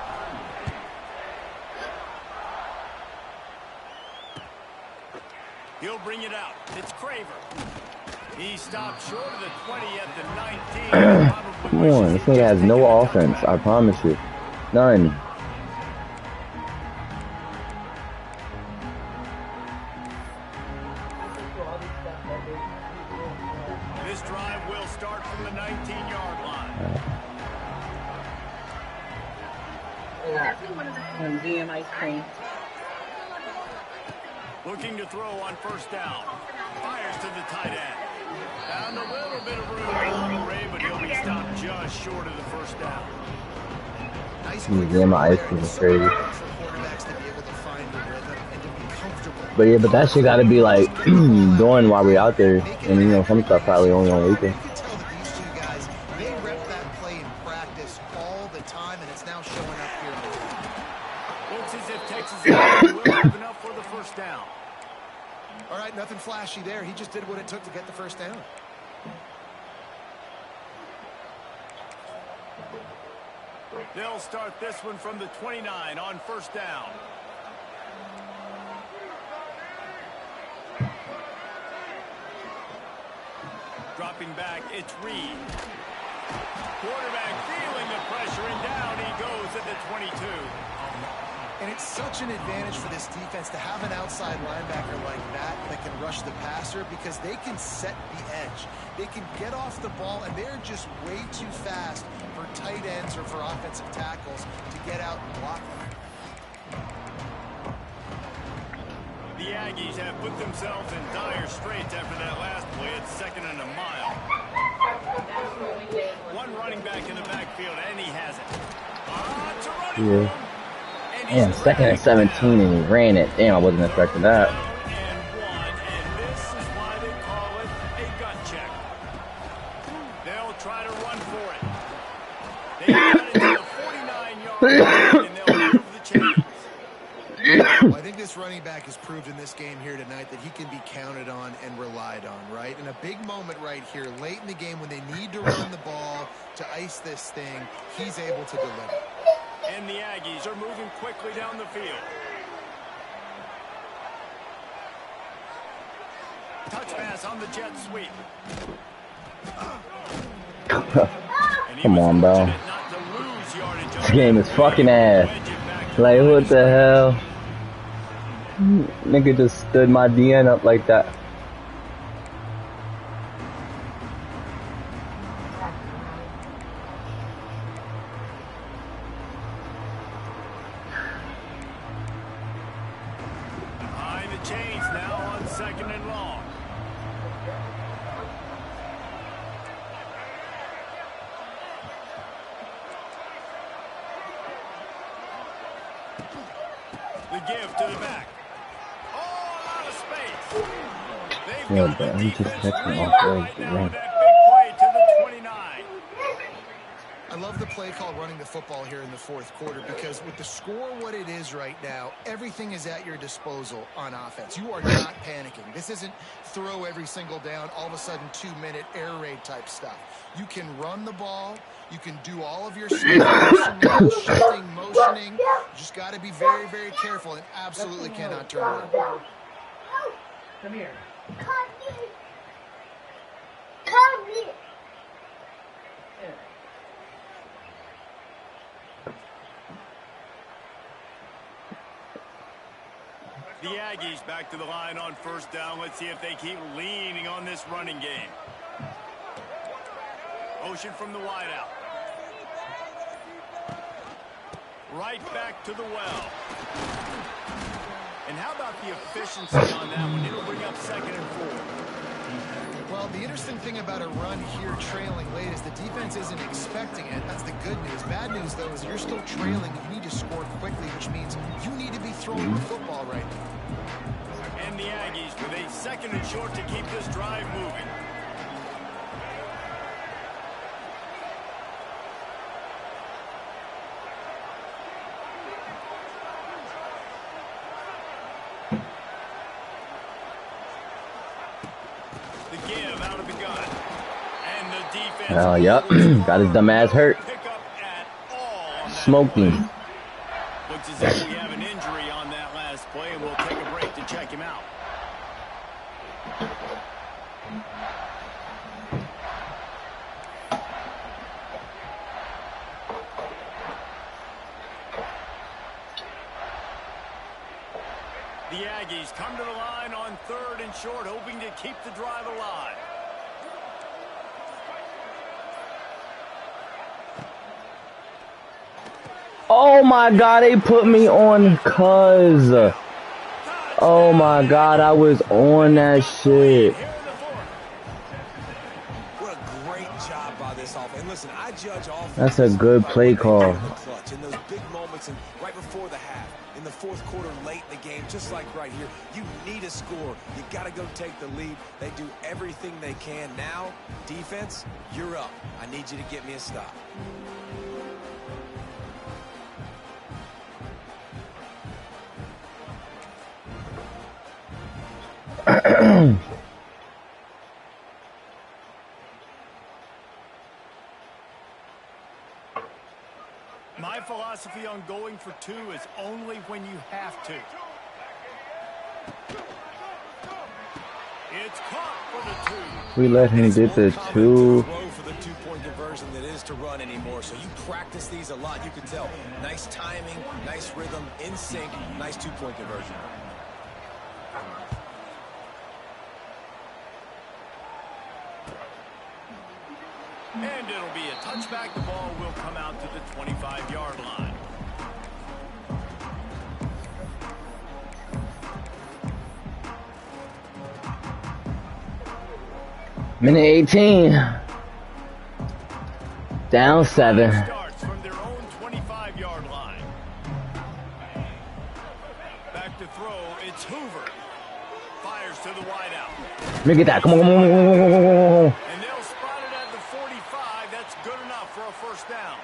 Speaker 1: He'll bring it out. It's Craver. He stopped short of the 20 at the 19.
Speaker 6: Come on, this nigga has no offense, I promise you. None.
Speaker 1: This drive will start from the 19-yard line.
Speaker 8: DM ice cream.
Speaker 1: Looking to throw on first down. Fires to the tight end. Found a little bit of room along the way, but he'll be stopped just short of the first down.
Speaker 6: Yeah, my ice cream is crazy. But yeah, but that shit gotta be like doing while we're out there. And you know, some stuff probably only on weekend.
Speaker 3: They rep that play in practice all the time, and it's now showing up here.
Speaker 1: Looks as if Texas will have enough for the first down.
Speaker 3: All right, nothing flashy there. He just did what it took to get the first down.
Speaker 1: They'll start this one from the 29 on first down. Dropping back, it's Reed. Quarterback feeling the pressure, and down he goes at the 22.
Speaker 3: And it's such an advantage for this defense to have an outside linebacker like that can rush the passer, because they can set the edge. They can get off the ball, and they're just way too fast for tight ends or for offensive tackles to get out and block them.
Speaker 1: The Aggies have put themselves in dire straits after that last play. It's 2nd and a mile. One running back in the backfield, and he has it. It's a running room.
Speaker 6: Damn, 2nd and 17, and he ran it. Damn, I wasn't expecting that.
Speaker 1: And this is why they call it a gut check. They'll try to run for it. They got it to the 49-yard line, and they'll move the chains.
Speaker 3: Well, I think this running back has proved in this game here tonight that he can be counted on and relied on, right? In a big moment right here, late in the game when they need to run the ball to ice this thing, he's able to deliver.
Speaker 1: And the Aggies are moving quickly down the field. Touch pass on the jet sweep.
Speaker 6: Come on, bro. This game is fucking ass. Like, what the hell? Nigga just stood my DN up like that.
Speaker 1: Behind the chains now on 2nd and long. The give to the back. All out of space. They've
Speaker 6: Yeah,
Speaker 1: got
Speaker 6: but
Speaker 1: the
Speaker 6: he just
Speaker 1: defense
Speaker 6: kept him
Speaker 1: reeled
Speaker 6: off
Speaker 1: right
Speaker 6: the
Speaker 1: now
Speaker 6: run.
Speaker 1: with that big play to the 29.
Speaker 3: I love the play call running the football here in the fourth quarter, because with the score what it is right now, everything is at your disposal on offense. You are not panicking. This isn't throw every single down, all of a sudden 2-minute air raid type stuff. You can run the ball. You can do all of your personnel, shifting, motioning. You just got to be very, very careful and absolutely cannot turn around.
Speaker 8: Come here.
Speaker 1: The Aggies back to the line on first down. Let's see if they keep leaning on this running game. Motion from the wideout. Right back to the well. And how about the efficiency on that one? It'll bring up 2nd and 4.
Speaker 3: Well, the interesting thing about a run here trailing late is the defense isn't expecting it. That's the good news. Bad news, though, is you're still trailing. You need to score quickly, which means you need to be throwing the football right now.
Speaker 1: And the Aggies with a 2nd and short to keep this drive moving.
Speaker 6: Yep. Got his dumb ass hurt. Smoked him.
Speaker 1: Looks as if we have an injury on that last play, and we'll take a break to check him out. The Aggies come to the line on 3rd and short, hoping to keep the drive alive.
Speaker 6: Oh my God, they put me on cuz. Oh my God, I was on that shit.
Speaker 2: What a great job by this offense. And listen, I judge offense.
Speaker 6: That's a good play call.
Speaker 2: In those big moments and right before the half, in the 4th quarter, late in the game, just like right here, you need a score. You got to go take the lead. They do everything they can. Now, defense, you're up. I need you to get me a stop.
Speaker 1: My philosophy on going for 2 is only when you have to. It's caught for the 2.
Speaker 6: We let him get the 2.
Speaker 2: For the 2-point conversion that is to run anymore. So you practice these a lot. You can tell. Nice timing, nice rhythm, in sync, nice 2-point conversion.
Speaker 1: And it'll be a touchback. The ball will come out to the 25-yard line.
Speaker 6: Minute 18. Down 7.
Speaker 1: Starts from their own 25-yard line. Back to throw. It's Hoover. Fires to the wideout.
Speaker 6: Let me get that. Come on, come on, come on, come on, come on.
Speaker 1: And they'll spot it at the 45. That's good enough for a 1st down.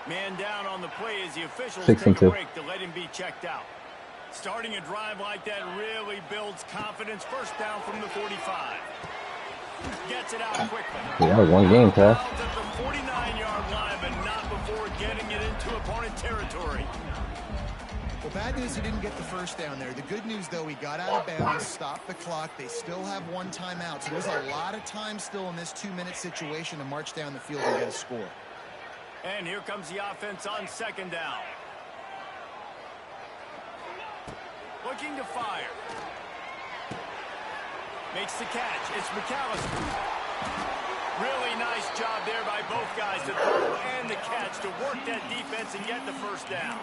Speaker 1: Man down on the play as the officials take a break to let him be checked out. Starting a drive like that really builds confidence. 1st down from the 45. Gets it out quickly.
Speaker 6: Yeah, that was one game, Tess.
Speaker 1: At the 49-yard line, but not before getting it into opponent territory.
Speaker 3: Well, bad news he didn't get the 1st down there. The good news, though, he got out of bounds, stopped the clock. They still have 1 timeout, so there's a lot of time still in this 2-minute situation to march down the field and get a score.
Speaker 1: And here comes the offense on 2nd down. Looking to fire. Makes the catch. It's McAllister. Really nice job there by both guys to throw and the catch to work that defense and get the 1st down.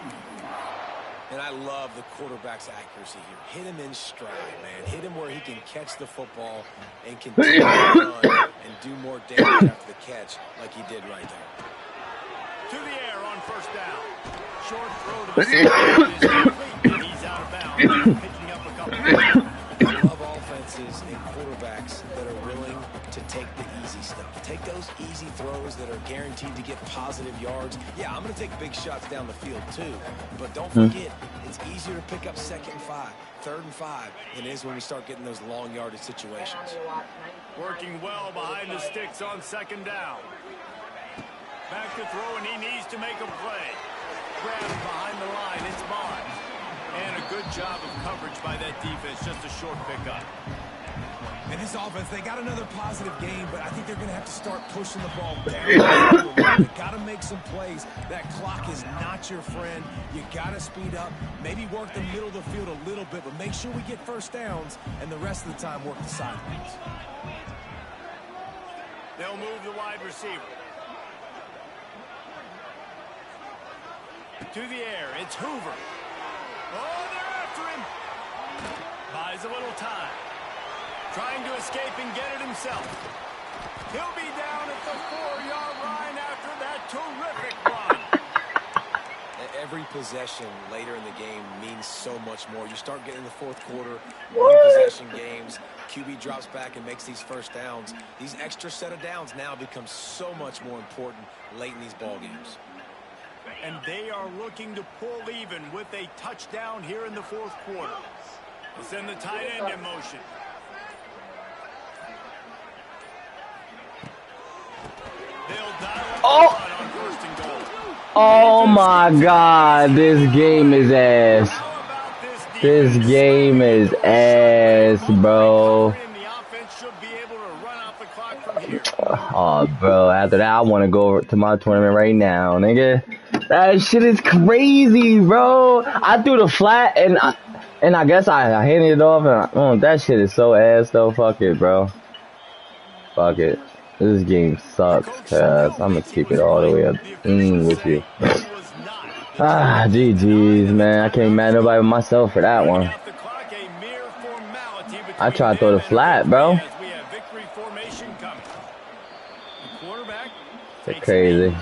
Speaker 2: And I love the quarterback's accuracy here. Hit him in stride, man. Hit him where he can catch the football and continue to run and do more damage after the catch like he did right there.
Speaker 1: To the air on 1st down. Short throw to the side. He's out of bounds. Picking up a couple.
Speaker 2: I love offenses and quarterbacks that are willing to take the easy stuff. Take those easy throws that are guaranteed to get positive yards. Yeah, I'm going to take big shots down the field too. But don't forget, it's easier to pick up 2nd and 5, 3rd and 5 than it is when we start getting those long yardage situations.
Speaker 1: Working well behind the sticks on 2nd down. Back to throw, and he needs to make a play. Grab behind the line. It's Barnes. And a good job of coverage by that defense. Just a short pickup.
Speaker 2: And this offense, they got another positive game, but I think they're going to have to start pushing the ball down. They got to make some plays. That clock is not your friend. You got to speed up, maybe work the middle of the field a little bit, but make sure we get 1st downs, and the rest of the time work the sidelines.
Speaker 1: They'll move the wide receiver. To the air, it's Hoover. Oh, they're after him. Buys a little time. Trying to escape and get it himself. He'll be down at the 4-yard line after that terrific run.
Speaker 2: Every possession later in the game means so much more. You start getting the fourth quarter, one-possession games, QB drops back and makes these first downs. These extra set of downs now become so much more important late in these ball games.
Speaker 1: And they are looking to pull even with a touchdown here in the fourth quarter. We'll send the tight end in motion. They'll dial up the run on first and goal.
Speaker 6: Oh my God, this game is ass. This game is ass, bro. Oh, bro, after that, I want to go over to my tournament right now, nigga. That shit is crazy, bro. I threw the flat, and I guess I handed it off, and that shit is so ass, though. Fuck it, bro. Fuck it. This game sucks, cuz I'm gonna keep it all the way up with you. GG's, man. I can't mad nobody but myself for that one. I tried to throw the flat, bro. It's crazy.